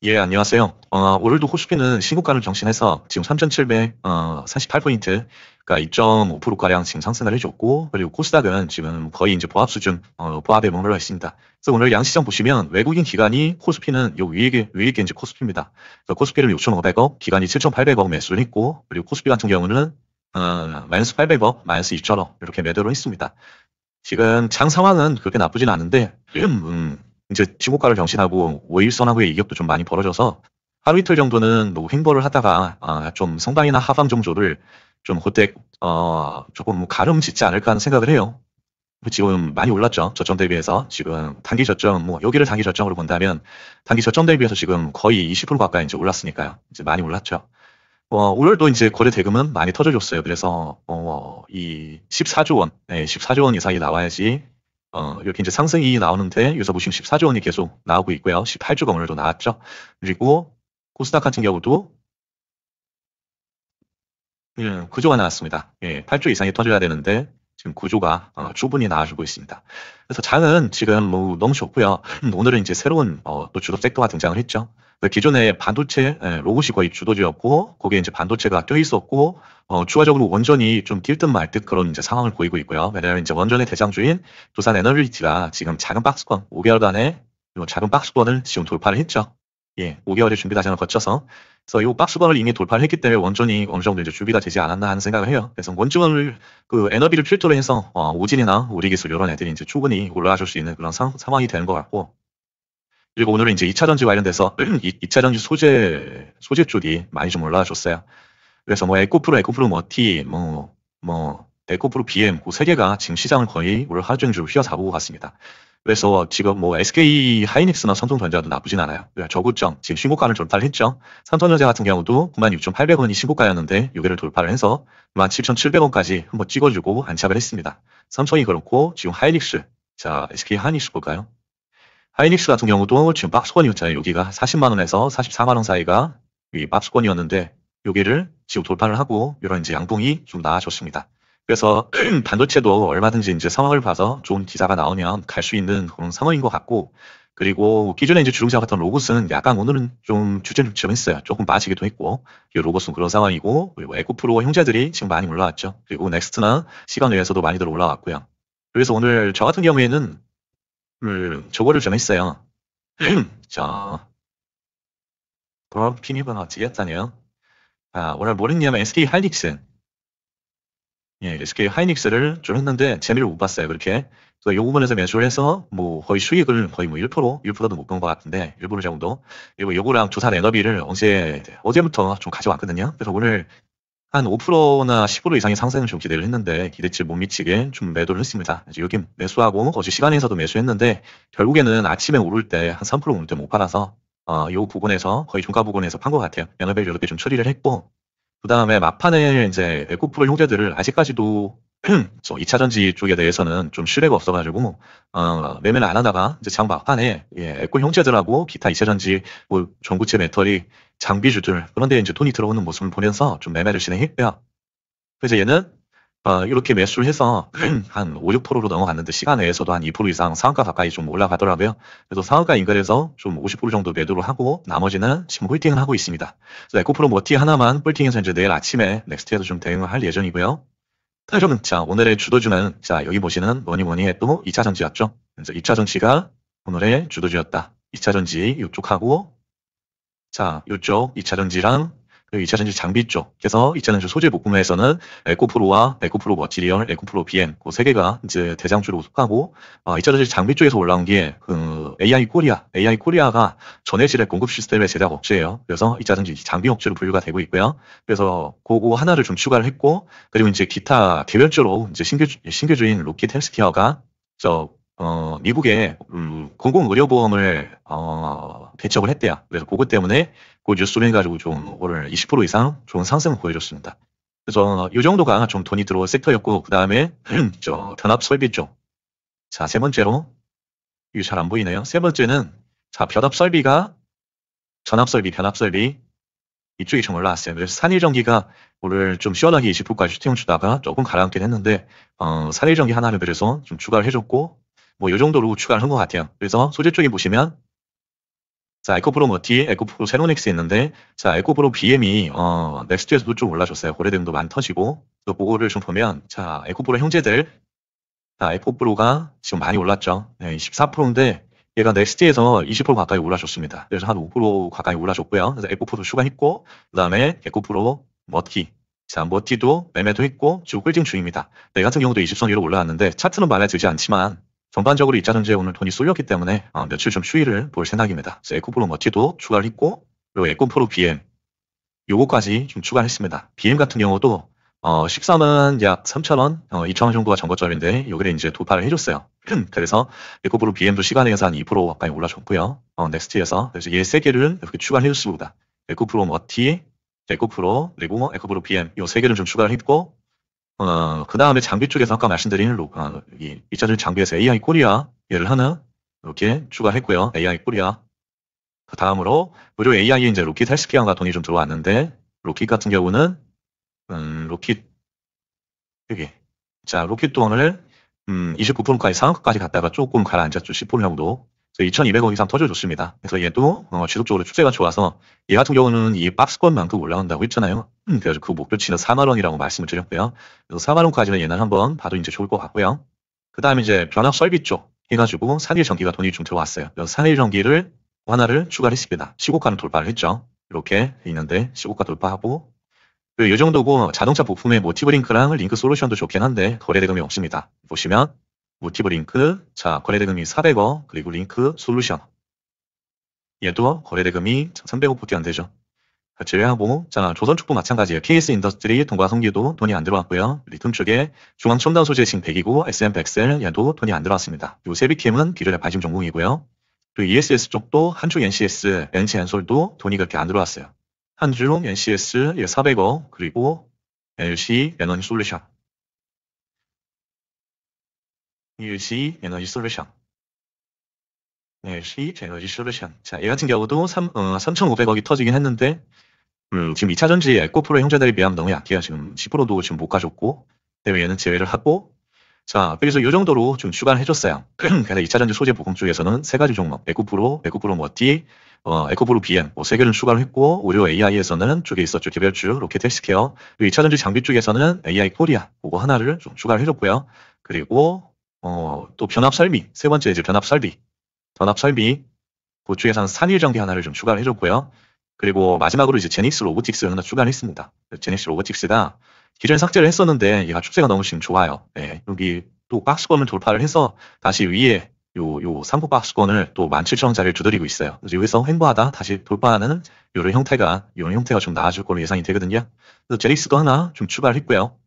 예, 안녕하세요. 오늘도 코스피는 신고가를 경신해서 지금 3,748포인트가 2.5%가량 지금 상승을 해줬고, 그리고 코스닥은 지금 거의 이제 보합 수준, 보합에 머물러 있습니다. 그래서 오늘 양시장 보시면 외국인 기관이 코스피는 요 위에 게 이제 코스피입니다. 그래서 코스피를 6,500억, 기관이 7,800억 매수를 했고, 그리고 코스피 같은 경우는, 마이너스 800억, 마이너스 2천억, 이렇게 매도를 했습니다. 지금 장 상황은 그렇게 나쁘진 않은데, 이제 신고가를 경신하고 5일선 하고의 이격도 좀 많이 벌어져서 하루 이틀 정도는 뭐 횡보를 하다가 좀 성방이나 하방 정도를 좀 그때 조금 뭐 가름짓지 않을까 하는 생각을 해요. 지금 많이 올랐죠. 저점 대비해서 지금 단기 저점 뭐 여기를 단기 저점으로 본다면 단기 저점 대비해서 지금 거의 20% 가까이 이제 올랐으니까요. 이제 많이 올랐죠. 오늘도 이제 거래 대금은 많이 터져줬어요. 그래서 이 14조 원, 네, 14조 원 이상이 나와야지 이렇게 이제 상승이 나오는데 여기서 보시면 14조 원이 계속 나오고 있고요. 18조가 오늘도 나왔죠. 그리고 코스닥 같은 경우도 9조가 나왔습니다. 예, 8조 이상이 터져야 되는데 지금 9조가 충분히 나와주고 있습니다. 그래서 장은 지금 뭐 너무 좋고요. 오늘은 이제 새로운 또 주도 섹터가 등장을 했죠. 그 기존에 반도체 로봇이 거의 주도주였고 거기에 이제 반도체가 껴 있었고 추가적으로 원전이 좀 뛸 듯 말 듯 그런 이제 상황을 보이고 있고요. 왜냐하면 이제 원전의 대장주인 두산 에너빌리티가 지금 작은 박스권 5개월 안에 요 작은 박스권을 지금 돌파를 했죠. 예, 5개월의 준비 과정을 거쳐서 그래서 이 박스권을 이미 돌파를 했기 때문에 원전이 어느 정도 이제 준비가 되지 않았나 하는 생각을 해요. 그래서 원전을 그 에너비를 필두로 해서 오진이나 우리기술 이런 애들이 이제 충분히 올라가 줄 수 있는 그런 상황이 되는 것 같고 그리고 오늘은 이제 2차 전지 관련돼서 2차 전지 소재 쪽이 많이 좀 올라와 줬어요. 그래서 뭐 에코프로 머티 에코프로 BM 그 세 개가 지금 시장을 거의 올 하루 종일 휘어잡고 갔습니다. 그래서 지금 뭐 SK 하이닉스나 삼성전자도 나쁘진 않아요. 저고점 지금 신고가를 돌파를 했죠. 삼성전자 같은 경우도 96,800원이 신고가였는데 여기를 돌파를 해서 17,700원까지 한번 찍어주고 안착을 했습니다. 삼성이 그렇고 지금 하이닉스 자 SK 하이닉스 볼까요? 하이닉스 같은 경우도 지금 박스권이었잖아요. 여기가 40만 원에서 44만 원 사이가 이 박스권이었는데 여기를 지금 돌파를 하고 이런 이제 양봉이 좀 나아졌습니다. 그래서 반도체도 얼마든지 이제 상황을 봐서 좋은 기사가 나오면 갈 수 있는 그런 상황인 것 같고 그리고 기존에 이제 주력자 같은 로봇은 약간 오늘은 좀 주제를 좀 했어요. 조금 빠지기도 했고 이 로봇은 그런 상황이고 그리고 에코프로 형제들이 지금 많이 올라왔죠. 그리고 넥스트나 시간 외에서도 많이들 올라왔고요. 그래서 오늘 저 같은 경우에는 저거를 좀 했어요. 자, 그럼 피니버가 어찌겠다네요. 오늘 뭘 했냐면 SK 하이닉스. 예, SK 하이닉스를 좀 했는데 재미를 못 봤어요. 그렇게. 그래서 요 부분에서 매수를 해서 뭐 거의 수익을 거의 뭐 1%도 못 본 것 같은데 1% 정도. 그리고 요거랑 두산 에너비를 어제부터 좀 가져왔거든요. 그래서 오늘 한 5%나 10% 이상의 상승을 좀 기대를 했는데 기대치 못 미치게 좀 매도를 했습니다. 이제 여기 매수하고 어제 시간에서도 매수했는데 결국에는 아침에 오를 때 한 3% 오를 때 못 팔아서 요 부분에서 거의 종가 부분에서 판 것 같아요. 연합을 이렇게 좀 처리를 했고 그 다음에 막판에 이제 에코프로 형제들을 아직까지도 저 2차 전지 쪽에 대해서는 좀 신뢰가 없어가지고 매매를 안 하다가 이제 장 막판에 에코 형제들하고 기타 2차 전지 뭐 전구체 배터리 장비주들 그런데 이제 돈이 들어오는 모습을 보면서 좀 매매를 진행했고요. 그래서 얘는 이렇게 매수를 해서 한 5, 6%로 넘어갔는데 시간 내에서도 한 2% 이상 상한가 가까이 좀 올라가더라고요. 그래서 상한가 인근에서 좀 50% 정도 매도를 하고 나머지는 지금 홀딩을 하고 있습니다. 그래서 에코프로 머티 하나만 홀딩해서 이제 내일 아침에 넥스트에도 좀 대응을 할 예정이고요. 자, 오늘의 주도주는 자 여기 보시는 뭐니 해도 2차 전지였죠. 그래서 2차 전지가 오늘의 주도주였다. 2차 전지 이쪽하고 자, 이쪽 2차 전지랑 그리고 2차 전지 장비 쪽. 그래서 2차 전지 소재 부품에서는 에코프로와 에코프로 머티리얼, 에코프로 BM 그 세 개가 이제 대장주로 속하고 2차 전지 장비 쪽에서 올라온 게 그 AI 코리아가 전해질의 공급 시스템의 제작 업체예요. 그래서 2차 전지 장비 업체로 분류가 되고 있고요. 그래서 그거 하나를 좀 추가를 했고 그리고 이제 기타 개별적으로 이제 신규주인 로킷 헬스케어가 미국에 공공의료보험을 개척을 했대요. 그래서 그것 때문에 그 뉴스로 해가지고 좀 오늘 20% 이상 좋은 상승을 보여줬습니다. 그래서 이 정도가 좀 돈이 들어올 섹터였고 그 다음에 저 변압설비 쪽. 자, 세 번째로 이거 잘 안 보이네요. 세 번째는 자 변압설비가 전압설비, 변압설비 이쪽이 좀 올라왔어요. 그래서 산일전기가 오늘 좀 시원하게 20%까지 슈팅을 주다가 조금 가라앉긴 했는데 산일전기 하나를 그래서 좀 추가를 해줬고 뭐 이 정도로 추가를 한 것 같아요. 그래서 소재 쪽에 보시면 자, 에코프로 머티, 에코프로 세로닉스 있는데, 자, 에코프로 BM이, 넥스트에서도 좀 올라줬어요. 거래대금도 많이 터지고, 또 그거를 좀 보면, 자, 에코프로 형제들, 자, 에코프로가 지금 많이 올랐죠. 네, 14%인데, 얘가 넥스트에서 20% 가까이 올라줬습니다. 그래서 한 5% 가까이 올라줬고요. 그래서 에코프로 추가했고, 그 다음에 에코프로 머티. 자, 머티도 매매도 했고, 지금 꿀징 중입니다. 네 같은 경우도 20선 위로 올라왔는데, 차트는 마음에 들지 않지만, 전반적으로 2차 전지에 오늘 돈이 쏠렸기 때문에 며칠 좀 추이를 볼 생각입니다. 그래서 에코프로 머티도 추가를 했고, 그리고 에코프로 BM 요거까지 좀 추가를 했습니다. BM 같은 경우도 13은 약 3,000원, 2,000원 정도가 전거점인데 여기를 이제 돌파를 해줬어요. 그래서 에코프로 BM도 시간에서 한 2% 가까이 올라줬고요. 넥스트에서 그래서 얘 세 개를 이렇게 추가를 해줬습니다. 에코프로 머티, 에코프로 그리고 에코프로 BM 요 세 개를 좀 추가를 했고 그 다음에 장비 쪽에서 아까 말씀드린 이 2차전 장비에서 AI 코리아 얘를 하나 이렇게 추가했고요. AI 코리아. 그 다음으로 무료 AI에 이제 로킷 헬스케어가 돈이 좀 들어왔는데 로킷 같은 경우는 로킷 여기 자 로킷도 오늘 29%까지 상한가까지 갔다가 조금 가라앉았죠. 10% 정도. 2,200억 이상 터져줬습니다. 그래서 얘도 지속적으로 추세가 좋아서 얘 같은 경우는 이 박스권만큼 올라간다고 했잖아요. 그래서 그 목표치는 4만 원이라고 말씀을 드렸고요. 그래서 4만 원까지는 얘는 한번 봐도 이제 좋을 것 같고요. 그 다음에 이제 변압 설비 쪽 해가지고 산일 전기가 돈이 좀 들어왔어요. 그래서 산일 전기를 하나를 추가를 했습니다. 시고가는 돌파를 했죠. 이렇게 있는데 시고가 돌파하고 이 정도고 자동차 부품의 모티브 링크랑 링크 솔루션도 좋긴 한데 거래대금이 없습니다. 보시면 모티브 링크, 자 거래대금이 400억 그리고 링크 솔루션 얘도 거래대금이 300억밖에 안 되죠. 제외하고 자 조선축구 마찬가지예요. KS 인더스트리 동과성기도 돈이 안 들어왔고요. 리튬 쪽에 중앙 첨단 소재 진 100이고 SM 백셀 얘도 돈이 안 들어왔습니다. 요 세비캠은 비료의 발심 전공이고요. 그리고 ESS 쪽도 한중 NCS, NC엔솔도 돈이 그렇게 안 들어왔어요. 한중 NCS 400억 그리고 LC 에너지 솔루션 LC 에너지 솔루션 LC 에너지 솔루션 자, 얘 같은 경우도 3,500억이 터지긴 했는데 지금 2차 전지 에코프로 형제들에 비하면 너무 약해요. 지금 10%도 지금 못 가졌고 때문에 얘는 제외를 하고 자, 그래서 이 정도로 좀 추가를 해줬어요. 그래서 2차 전지 소재 보공 쪽에서는 세 가지 종목, 에코프로, 에코프로 머티, 에코프로 BM, 세 개를 추가를 했고, 오히려 AI에서는 쪽에 있었죠. 개별주, 로켓 헬스케어, 그리고 2차 전지 장비 쪽에서는 AI 코리아, 그거 하나를 좀 추가를 해줬고요. 그리고, 또 변압 설비, 세 번째 이제 변압 설비, 그 쪽에서는 산일 전기 하나를 좀 추가를 해줬고요. 그리고 마지막으로 이제 제닉스 로보틱스를 하나 추가를 했습니다. 제닉스 로보틱스가 기존에 삭제를 했었는데 얘가 추세가 너무 지금 좋아요. 네, 여기 또 박스권을 돌파를 해서 다시 위에 요 상부 박스권을 또 17,000원짜리를 두드리고 있어요. 그래서 여기서 횡보하다 다시 돌파하는 이런 형태가 좀 나아질 걸로 예상이 되거든요. 그래서 제닉스도 하나 좀 추가를 했고요.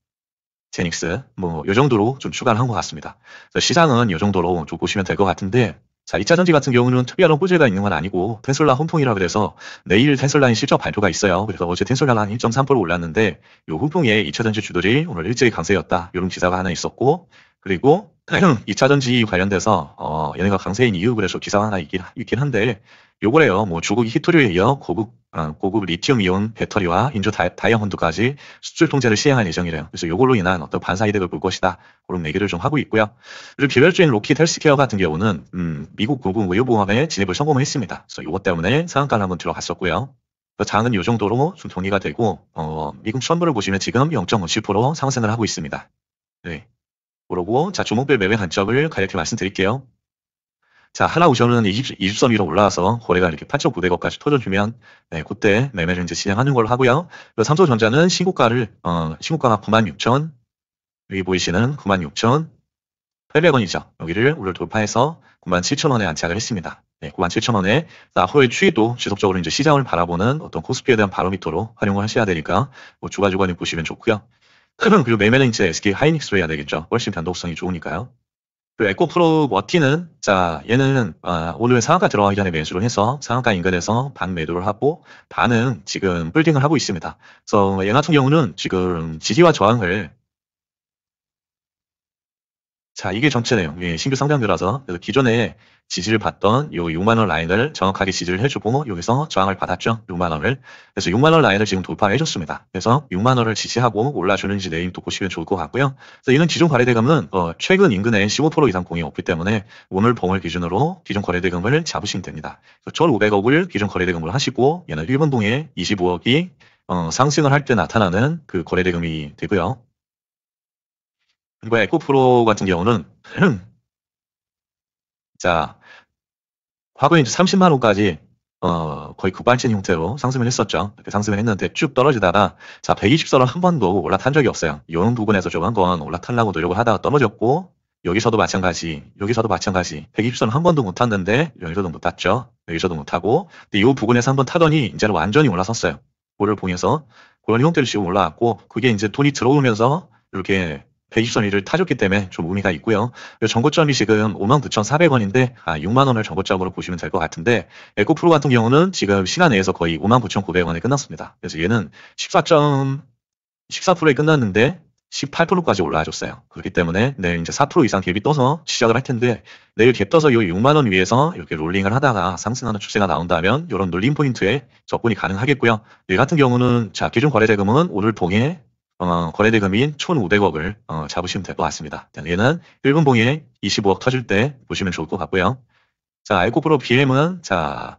제닉스 요 정도로 좀 추가를 한 것 같습니다. 그래서 시장은 요 정도로 좀 보시면 될 것 같은데 자, 2차 전지 같은 경우는 특별한 호재가 있는 건 아니고 테슬라 훈풍이라 그래서 내일 테슬라의 실적 발표가 있어요. 그래서 어제 테슬라가 한 1.3% 올랐는데 요 훈풍에 2차 전지 주들이 오늘 일제히 강세였다. 이런 기사가 하나 있었고 그리고 2차 전지 관련돼서 얘네가 강세인 이유 그래서 기사가 하나 있긴 한데 요거래요. 뭐 조국이 히토류에 이어 고급 리튬 이온 배터리와 인조 다이아몬드까지 수출 통제를 시행할 예정이래요. 그래서 요걸로 인한 어떤 반사 이득을 볼 것이다. 그런 얘기를 좀 하고 있고요. 그리고 개별주인 로킷 헬스케어 같은 경우는 미국 고급 의료보험에 진입을 성공을 했습니다. 그래서 요것 때문에 상한가를 한번 들어갔었고요. 장은 요 정도로 좀 정리가 되고 미국 선물을 보시면 지금 0.57% 상승을 하고 있습니다. 네. 그러고 자 종목별 매매 관점을 간략히 말씀드릴게요. 자, 하나오션은 20선 위로 올라와서 거래가 이렇게 8,900억까지 터져주면, 네, 그때 매매를 이제 진행하는 걸로 하고요. 삼성전자는 신고가가 96,000, 여기 보이시는 96,800원이죠. 여기를 오늘 돌파해서 97,000원에 안착을 했습니다. 네, 97,000원에, 앞으로의 추이도 지속적으로 이제 시장을 바라보는 어떤 코스피에 대한 바로미터로 활용을 하셔야 되니까, 주가주간에 보시면 좋고요. 그리고 매매는 이제 SK 하이닉스로 해야 되겠죠. 훨씬 변동성이 좋으니까요. 그 에코프로 머티는 자 얘는 오늘 상한가 들어가기 전에 매수를 해서 상한가 인근에서 반 매도를 하고 반은 지금 홀딩을 하고 있습니다. 그래서 얘 같은 경우는 지금 지지와 저항을 자, 이게 전체 내용. 예, 신규 상장주라서 그래서 기존에 지지를 받던 요 6만 원 라인을 정확하게 지지를 해주고 여기서 저항을 받았죠. 6만 원을. 그래서 6만 원 라인을 지금 돌파를 해줬습니다. 그래서 6만 원을 지지하고 올라주는지 내일 또 보시면 좋을 것 같고요. 그래서 이는 기존 거래대금은 최근 인근에 15% 이상 공이 없기 때문에 오늘 봉을 기준으로 기존 거래대금을 잡으시면 됩니다. 1,500억을 기존 거래대금으로 하시고 얘는 1번 봉에 25억이 상승을 할 때 나타나는 그 거래대금이 되고요. 그리고 에코프로 같은 경우는 자, 과거에 이제 30만 원까지 거의 급발진 형태로 상승을 했었죠. 이렇게 상승을 했는데 쭉 떨어지다가 자 120선을 한 번도 올라탄 적이 없어요. 이런 부분에서 좀 한번 올라타려고 노력을 하다가 떨어졌고 여기서도 마찬가지, 여기서도 마찬가지 120선 한 번도 못 탔는데 여기서도 못 탔죠. 여기서도 못 타고 근데 이 부분에서 한 번 타더니 이제는 완전히 올라섰어요. 그거를 보면서 그런 형태로 지금 올라왔고 그게 이제 돈이 들어오면서 이렇게 120선 위를 타줬기 때문에 좀 의미가 있고요. 전고점이 지금 59,400원인데 6만 원을 전고점으로 보시면 될 것 같은데 에코프로 같은 경우는 지금 시간 내에서 거의 59,900원에 끝났습니다. 그래서 얘는 14%에 끝났는데 18%까지 올라와줬어요. 그렇기 때문에 내일 이제 4% 이상 갭이 떠서 시작을 할 텐데 내일 갭 떠서 이 6만 원 위에서 이렇게 롤링을 하다가 상승하는 추세가 나온다면 이런 눌림 포인트에 접근이 가능하겠고요. 내일 같은 경우는 자 기존 거래대금은 오늘 봉에 거래대금인 1,500억을 잡으시면 될 것 같습니다. 얘는 1분 봉에 25억 터질 때 보시면 좋을 것 같고요. 자, 에코프로 BM은 자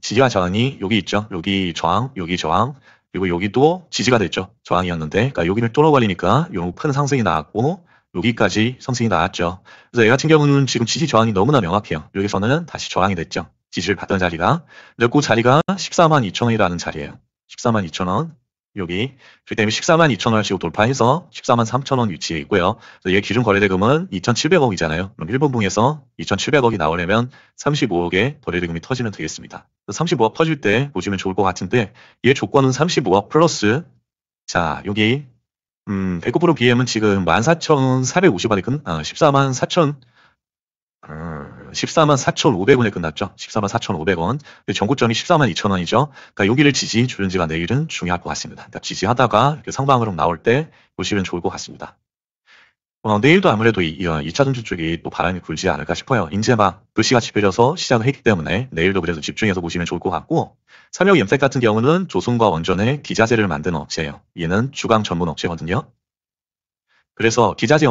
지지와 저항이 여기 있죠. 여기 저항, 여기 저항, 그리고 여기도 지지가 됐죠. 저항이었는데, 그러니까 여기를 뚫어버리니까 요 큰 상승이 나왔고 여기까지 상승이 나왔죠. 그래서 얘 같은 경우는 지금 지지 저항이 너무나 명확해요. 여기서는 다시 저항이 됐죠. 지지를 받던 자리가. 근데 그 자리가 142,000원이라는 자리예요. 142,000원. 여기 그렇기 때문에 142,000원을 지금 돌파해서 143,000원 위치에 있고요. 그래서 얘 기준 거래대금은 2,700억이잖아요. 그럼 1분봉에서 2,700억이 나오려면 35억의 거래대금이 터지면 되겠습니다. 35억 터질 때 보시면 좋을 것 같은데 얘 조건은 35억 플러스 자 여기 에코프로 BM은 지금 14,450원에 14만 4,500원에 끝났죠. 14만 4,500원. 전고점이 14만 2천원이죠. 그러니까 여기를 지지 주는지가 내일은 중요할 것 같습니다. 그러니까 지지하다가 이렇게 상방으로 나올 때 보시면 좋을 것 같습니다. 내일도 아무래도 2차 전지 쪽이 또 바람이 불지 않을까 싶어요. 이제 막 불씨가 지펴져서 시작을 했기 때문에 내일도 그래서 집중해서 보시면 좋을 것 같고 삼력엠텍 같은 경우는 조선과 원전의 디자재를 만드는 업체예요. 얘는 주강 전문 업체거든요. 그래서 기자재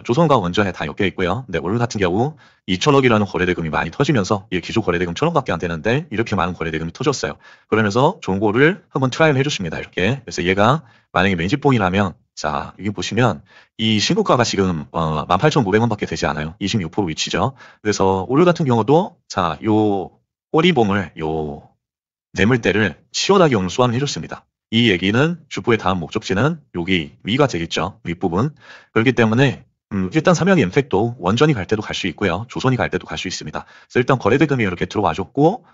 조선과 원전에 다 엮여 있고요. 근데 오늘 같은 경우 2천억이라는 거래대금이 많이 터지면서 이 기존 거래대금 1,000억밖에 안 되는데 이렇게 많은 거래대금이 터졌어요. 그러면서 좋은 거를 한번 트라이를 해줬습니다. 이렇게. 그래서 얘가 만약에 맨집봉이라면 자 여기 보시면 이 신고가가 지금 18,500원밖에 되지 않아요. 26% 위치죠. 그래서 오늘 같은 경우도 자요 꼬리봉을 요 매물대를 시원하게 오늘 소환을 해줬습니다. 이 얘기는 주포의 다음 목적지는 여기 위가 되겠죠. 윗부분. 그렇기 때문에 일단 삼양의 임팩도 원전이 갈 때도 갈 수 있고요. 조선이 갈 때도 갈 수 있습니다. 그래서 일단 거래대금이 이렇게 들어와줬고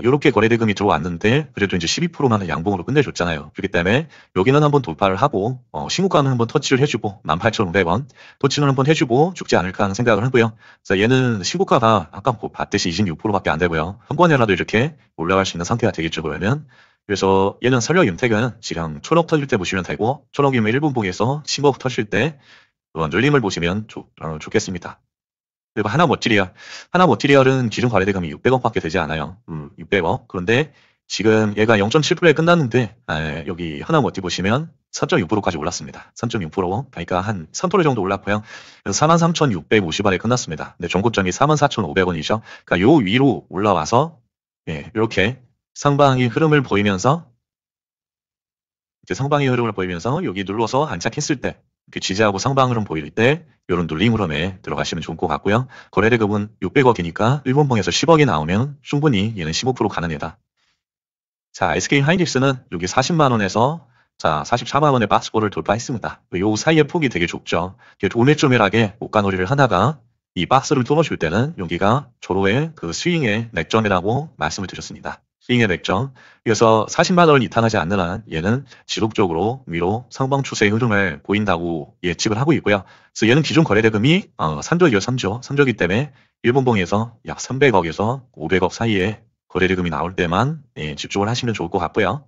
이렇게 거래대금이 들어왔는데 그래도 이제 12%만은 양봉으로 끝내줬잖아요. 그렇기 때문에 여기는 한번 돌파를 하고 신고가는 한번 터치를 해주고 18,500원 터치는 한번 해주고 죽지 않을까 하는 생각을 하고요. 그래서 얘는 신고가가 아까 봤듯이 26%밖에 안 되고요. 한 번이라도 이렇게 올라갈 수 있는 상태가 되겠죠. 그러면 그래서 얘는 설령 임택은 지금 1,000억 터질 때 보시면 되고 1,000억이면 1분봉에서 10억 터질 때 눌림을 보시면 좋겠습니다. 그리고 하나모티리얼은 기존 거래대금이 600억밖에 되지 않아요. 600억. 그런데 지금 얘가 0.7%에 끝났는데 여기 하나모티 보시면 3.6%까지 올랐습니다. 3.6% 그러니까 한 3% 정도 올랐고요. 그래서 43,650원에 끝났습니다. 근데 종고점이 44,500원이죠. 그러니까 요 위로 올라와서 이렇게 상방의 흐름을 보이면서 여기 눌러서 안착했을 때 지지하고 상방 흐름 보일 때 이런 눌림 흐름에 들어가시면 좋을 것 같고요. 거래대금은 600억이니까 일본봉에서 10억이 나오면 충분히 얘는 15% 가는 애다. 자, SK 하이닉스는 여기 40만원에서 자 44만원의 박스볼을 돌파했습니다. 요 사이의 폭이 되게 좁죠. 오밀조밀하게 옷가놀이를 하다가 이 박스를 뚫어줄 때는 여기가 조로의 그 스윙의 맥점이라고 말씀을 드렸습니다. 스윙의 맥점. 그래서 40만원을 이탈하지 않는 한 얘는 지속적으로 위로 상방 추세의 흐름을 보인다고 예측을 하고 있고요. 그래서 얘는 기존 거래대금이 산적이요, 산적이기 때문에 일본봉에서 약 300억에서 500억 사이에 거래대금이 나올 때만 집중을 하시면 좋을 것 같고요.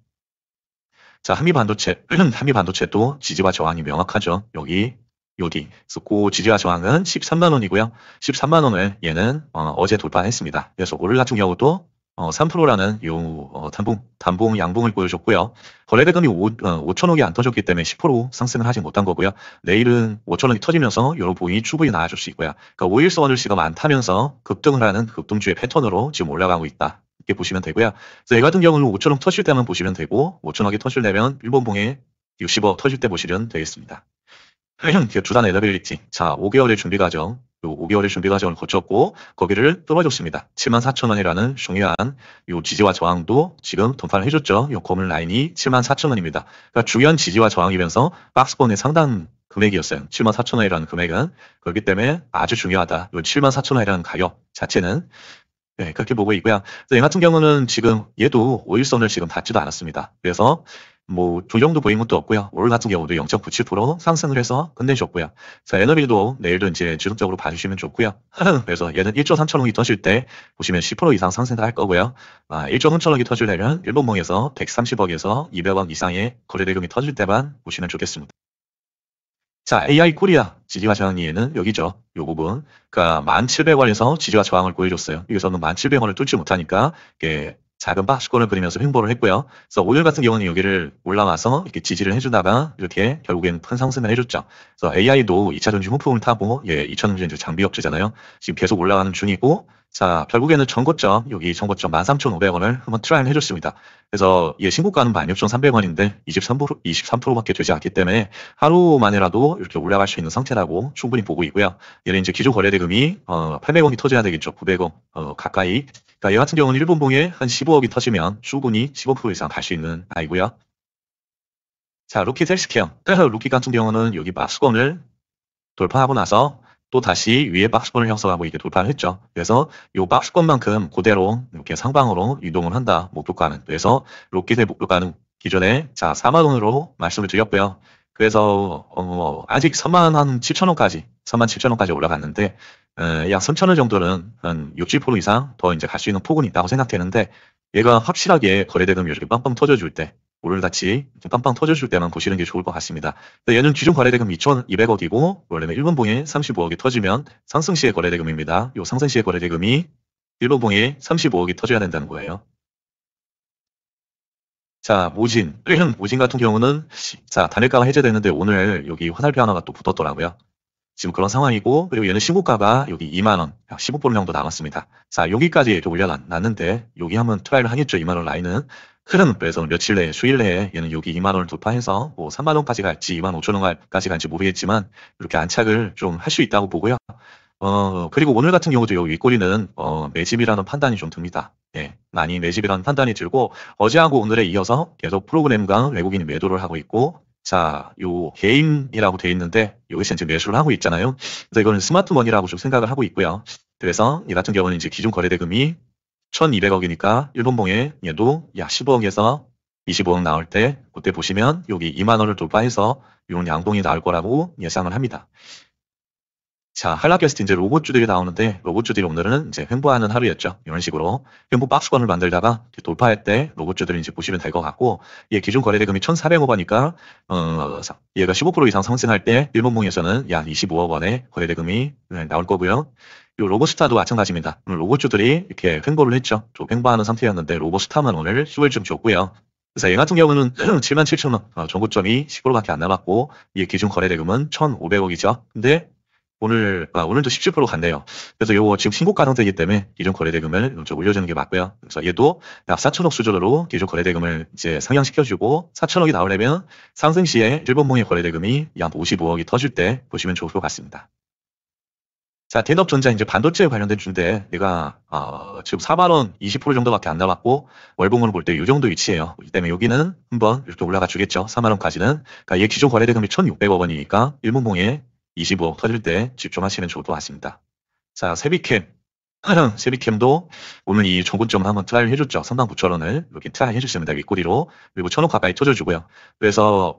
자, 한미반도체도 지지와 저항이 명확하죠. 여기 여기. 그래서 그 지지와 저항은 13만 원이고요. 13만 원을 얘는 어제 돌파했습니다. 그래서 오늘 같은 경우도 3%라는 요 단봉 양봉을 보여줬고요. 거래대금이 5천억이 안 터졌기 때문에 10% 상승을 하지 못한 거고요. 내일은 5천억이 터지면서 여러 부분이 충분히 나아질 수 있고요. 그러니까 5일선을 지금 안 타면서 급등을 하는 급등주의 패턴으로 지금 올라가고 있다. 이렇게 보시면 되고요. 그래서 얘 같은 경우는 5천억 터질 때만 보시면 되고 5천억이 터질려면 일본봉에 60억 터질 때 보시면 되겠습니다. 두단 엘리베이티. 자, 5개월의 준비 과정. 요 5개월의 준비 과정을 거쳤고 거기를 뚫어줬습니다. 74,000원이라는 중요한 요 지지와 저항도 지금 돌파를 해줬죠. 요 검은 라인이 74,000원입니다. 그러니까 중요한 지지와 저항이면서 박스권의 상당 금액이었어요. 74,000원이라는 금액은. 그렇기 때문에 아주 중요하다. 요 74,000원이라는 가격 자체는 네, 그렇게 보고 있고요. 그래서 얘 같은 경우는 지금 얘도 5일선을 지금 닿지도 않았습니다. 그래서 뭐 조정도 보인 것도 없고요. 오늘 같은 경우도 0.97% 상승을 해서 끝내줬고요. 자, 에너비도 내일도 이제 지속적으로 봐주시면 좋고요. 그래서 얘는 1조 3천억이 터질 때 보시면 10% 이상 상승할 거고요. 1조 3천억이 터지려면 일본봉에서 130억에서 200억 이상의 거래대금이 터질 때만 보시면 좋겠습니다. 자, AI 코리아 지지와 저항리에는 여기죠. 요 부분. 그러니까 1,700원에서 지지와 저항을 보여줬어요. 여기서는 1,700원을 뚫지 못하니까 이게 작은 박스권을 그리면서 횡보를 했고요. 그래서 오늘 같은 경우는 여기를 올라와서 이렇게 지지를 해주다가 이렇게 결국엔 큰 상승을 해줬죠. 그래서 AI도 2차 전지 후폭을 타고 2차전지 장비 업체잖아요. 지금 계속 올라가는 중이고 자, 결국에는 전고점, 여기 전고점 13,500원을 한번 트라이를 해줬습니다. 그래서 신고가는 16,300원인데 23%밖에 되지 않기 때문에 하루만이라도 이렇게 올라갈 수 있는 상태라고 충분히 보고 있고요. 얘는 이제 기존 거래대금이 800억이 터져야 되겠죠. 900억 가까이. 그러니까 얘 같은 경우는 일본봉에 한 15억이 터지면 충분히 15% 이상 갈 수 있는 아이고요. 자, 루키 헬스케어. 루키 같은 경우는 여기 박스권을 돌파하고 나서 또 다시 위에 박스권을 형성하고 이렇게 돌파를 했죠. 그래서 이 박스권만큼 그대로 이렇게 상방으로 이동을 한다. 목표가는. 그래서 로켓의 목표가는 기존에 자 4만 원으로 말씀을 드렸고요. 그래서 아직 3만 한 7천 원까지 3만 7천 원까지 올라갔는데 약 3천 원 정도는 한 60% 이상 더 이제 갈 수 있는 폭은 있다고 생각되는데 얘가 확실하게 거래대금이 이렇게 빵빵 터져줄 때 오늘같이 빵빵 터져줄 때만 보시는 게 좋을 것 같습니다. 얘는 기존 거래대금 2,200억이고 원래는 일본봉에 35억이 터지면 상승시의 거래대금입니다. 요 상승시의 거래대금이 일본봉에 35억이 터져야 된다는 거예요. 자, 모진 같은 경우는 자 단일가가 해제되는데 오늘 여기 화살표 하나가 또 붙었더라고요. 지금 그런 상황이고 그리고 얘는 신고가가 여기 2만원 약 15% 정도 나왔습니다. 자, 여기까지 이렇게 올려놨는데 여기 한번 트라이를 하겠죠. 2만원 라인은 흐르는 배에서 며칠 내에 수일 내에 얘는 여기 2만원을 돌파해서 뭐 3만원까지 갈지 2만 5천원까지 갈지 모르겠지만 이렇게 안착을 좀 할 수 있다고 보고요. 그리고 오늘 같은 경우도 여기 윗꼬리는 매집이라는 판단이 좀 듭니다. 예, 많이 매집이라는 판단이 들고 어제하고 오늘에 이어서 계속 프로그램과 외국인이 매도를 하고 있고 자, 요 개인이라고 돼 있는데 여기서 이제 매수를 하고 있잖아요. 그래서 이거는 스마트머니라고 좀 생각을 하고 있고요. 그래서 이 같은 경우는 이제 기존 거래대금이 1,200억이니까 일본봉에 얘도 약 10억에서 25억 나올 때 그때 보시면 여기 2만 원을 돌파해서 요 양봉이 나올 거라고 예상을 합니다. 자, 한락게스트 이제 로봇주들이 나오는데 로봇주들이 오늘은 이제 횡보하는 하루였죠. 이런 식으로 횡보 박스권을 만들다가 돌파할 때 로봇주들을 이제 보시면 될 것 같고 얘 기존 거래대금이 1,400억원이니까 얘가 15% 이상 상승할 때 일본봉에서는 약 25억 원의 거래대금이 나올 거고요. 이 로봇스타도 마찬가지입니다. 오늘 로봇주들이 이렇게 횡보를 했죠. 좀 횡보하는 상태였는데 로봇스타만 오늘 수을 좀 줬고요. 그래서 얘 같은 경우는 77,000원 전고점이 10%밖에 안 남았고 얘 기준 거래대금은 1,500억이죠. 근데 오늘도 17% 갔네요. 그래서 요거 지금 신고가 상태이기 때문에 기존 거래대금을 좀 올려주는 게 맞고요. 그래서 얘도 약 4천억 수준으로 기존 거래대금을 이제 상향시켜주고 4천억이 나오려면 상승 시에 일본봉의 거래대금이 약 55억이 터질 때 보시면 좋을 것 같습니다. 자, 대업전자 이제 반도체 관련된 주인데 얘가 지금 4만원 20% 정도밖에 안 남았고 월봉으로 볼 때 이 정도 위치예요. 이 때문에 여기는 한번 이렇게 올라가 주겠죠. 4만원까지는. 그러니까 얘 기존 거래대금이 1,600억 원이니까 일본봉에 25억 터질 때 집중하시면 좋을 것 같습니다. 자, 세비캠도 오늘 이 종군점을 한번 트라이를 해줬죠. 39,000원을 이렇게 트라이 해줬습니다. 윗꼬리로. 그리고 1,000원 가까이 터져주고요. 그래서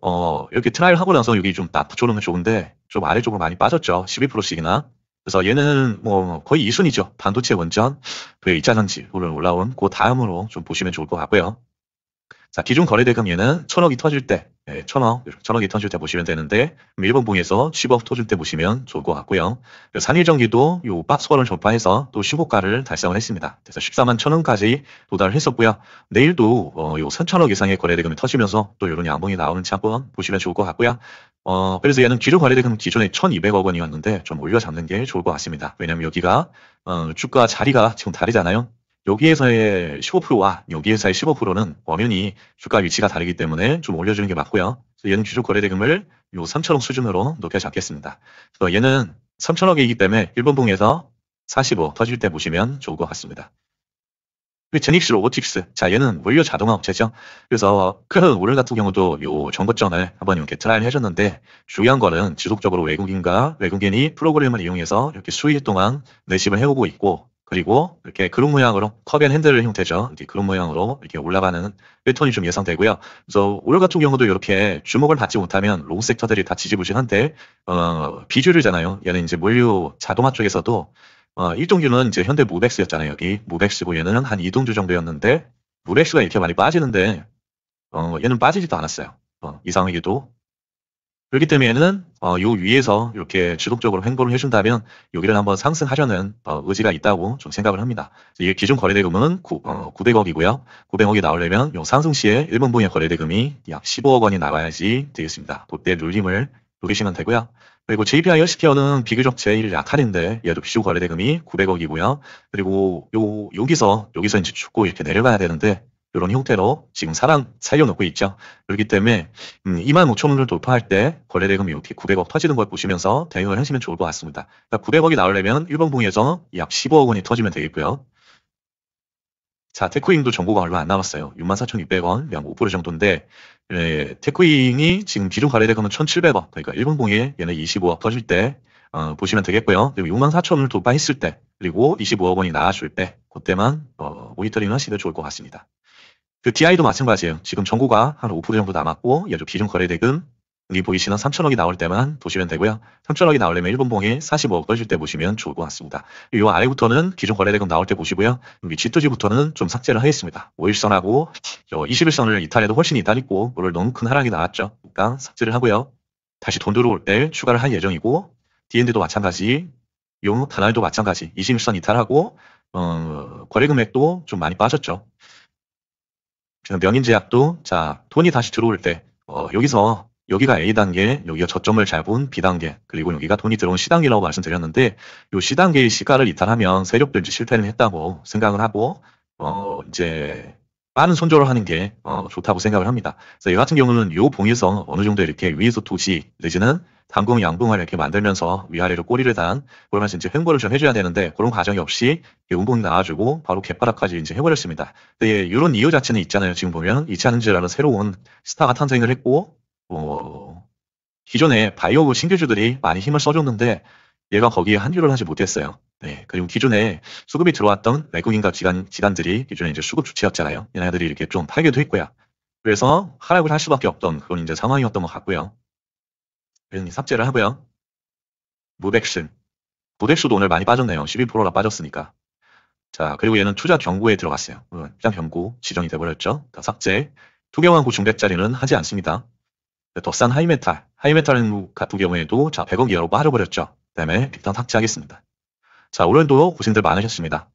이렇게 트라이를 하고 나서 여기 좀 붙여놓으면 좋은데 좀 아래쪽으로 많이 빠졌죠. 12%씩이나. 그래서 얘는 뭐 거의 2순위죠. 반도체 원전, 그리고 2차전지 오늘 올라온 그 다음으로 좀 보시면 좋을 것 같고요. 자, 기존 거래대금 얘는 1000억이 터질 때, 1000억이 터질 때 보시면 되는데, 일본봉에서 10억 터질 때 보시면 좋을 것 같고요. 산일전기도 요 박스권을 돌파해서 또 15가를 달성을 했습니다. 그래서 14만 1000원까지 도달을 했었고요. 내일도 요 3000억 이상의 거래대금이 터지면서 또 이런 양봉이 나오는지 한번 보시면 좋을 것 같고요. 그래서 얘는 기존 거래대금 기존에 1200억 원이었는데 좀 올려잡는 게 좋을 것 같습니다. 왜냐면 여기가 주가 자리가 지금 다르잖아요. 여기에서의 15%와 여기에서의 15%는 엄연히 주가 위치가 다르기 때문에 좀 올려주는 게 맞고요. 그래서 얘는 기존 거래대금을 요 3천억 수준으로 높여 잡겠습니다. 그래서 얘는 3천억이기 때문에 일본봉에서 45 터질 때 보시면 좋을 것 같습니다. 제닉스 로보틱스. 자, 얘는 원료 자동화 업체죠. 그래서 큰 오늘 같은 경우도 요 정거점을 한번 이렇게 트라이를 해줬는데, 중요한 거는 지속적으로 외국인이 프로그램을 이용해서 이렇게 수일 동안 매집을 해오고 있고, 그리고 이렇게 그룹 모양으로 컵앤핸들 형태죠. 이렇게 그룹 모양으로 이렇게 올라가는 패턴이 좀 예상되고요. 그래서 오늘 같은 경우도 이렇게 주목을 받지 못하면 롱 섹터들이 다 지지부진한데, 비주류잖아요. 얘는 이제 원료 자동화 쪽에서도 일동주는 이제 현대 무벡스였잖아요. 여기 무벡스고 얘는 한 이동주 정도였는데, 무벡스가 이렇게 많이 빠지는데 얘는 빠지지도 않았어요. 이상하게도. 그렇기 때문에 얘는 요 위에서 이렇게 지속적으로 횡보를 해준다면 여기를 한번 상승하려는 의지가 있다고 좀 생각을 합니다. 이게 기존 거래대금은 900억이고요. 900억이 나오려면 요 상승 시에 일본봉의 거래대금이 약 15억 원이 나와야지 되겠습니다. 그때 눌림을 노리시면 되고요. 그리고 JPI 헬스케어는 비교적 제일 약한인데 얘도 기존 거래대금이 900억이고요. 그리고 여기서 이제 죽고 이렇게 내려가야 되는데 이런 형태로 지금 살려놓고 있죠. 그렇기 때문에 25,000원을 돌파할 때 거래대금이 이렇게 900억 터지는 걸 보시면서 대응을 하시면 좋을 것 같습니다. 그러니까 900억이 나오려면 일본봉에서 약 15억 원이 터지면 되겠고요. 자, 테크윙도 정보가 얼마 안 남았어요. 64,600원, 약 5% 정도인데, 테크윙이 지금 기존 거래대금은 1,700원, 그러니까 일본봉에 얘는 25억 터질 때, 보시면 되겠고요. 그리고 64,000원을 돌파했을 때, 그리고 25억 원이 나와줄 때, 그때만, 모니터링 하시면 좋을 것 같습니다. 그 DI도 마찬가지예요. 지금 정보가 한 5% 정도 남았고, 얘도 기존 거래대금, 여기 보이시는 3천억이 나올 때만 보시면 되고요. 3천억이 나오려면 일본봉이 45억 터질 때 보시면 좋을 것 같습니다. 이 아래부터는 기존 거래대금 나올 때 보시고요. 여기 G2G부터는 좀 삭제를 하겠습니다. 5일선하고 21선을 이탈해도 훨씬 이탈했고, 오늘 너무 큰 하락이 나왔죠. 그러니까 삭제를 하고요. 다시 돈 들어올 때 추가를 할 예정이고, D&D도 마찬가지, 요 다날도 마찬가지, 21선 이탈하고, 거래 금액도 좀 많이 빠졌죠. 명인제약도, 자, 돈이 다시 들어올 때, 여기가 A단계, 여기가 저점을 잡은 B단계, 그리고 여기가 돈이 들어온 C단계라고 말씀드렸는데, 요 C단계의 시가를 이탈하면 세력도 이제 실패를 했다고 생각을 하고, 이제, 빠른 손절을 하는 게, 좋다고 생각을 합니다. 그래서 이 같은 경우는 요 봉에서 어느 정도 이렇게 위에서 도시, 내지는 단공 양봉을 이렇게 만들면서 위아래로 꼬리를 단, 그러면서 이제 횡보를 좀 해줘야 되는데, 그런 과정이 없이 운봉이 나와주고, 바로 개파락까지 이제 해버렸습니다. 근데 이런 이유 자체는 있잖아요. 지금 보면, 이차전지라는 새로운 스타가 탄생을 했고, 기존에 바이오 신규주들이 많이 힘을 써줬는데 얘가 거기에 한류를 하지 못했어요. 네, 그리고 기존에 수급이 들어왔던 외국인과 기관들이 기존에 이제 수급 주체였잖아요. 얘네들이 이렇게 좀 팔기도 했고요. 그래서 하락을 할 수밖에 없던 그런 이제 상황이었던 것 같고요. 그래서 삭제를 하고요. 무벡스도 오늘 많이 빠졌네요. 12%나 빠졌으니까. 자, 그리고 얘는 투자 경고에 들어갔어요. 투자 경고 지정이 돼버렸죠. 그러니까 삭제. 투경하고 중대짜리는 하지 않습니다. 더 싼 하이메탈 같은 경우에도 자 100억 이하로 빠져버렸죠. 그 다음에 일단 삭제하겠습니다. 자, 오늘도 고생들 많으셨습니다.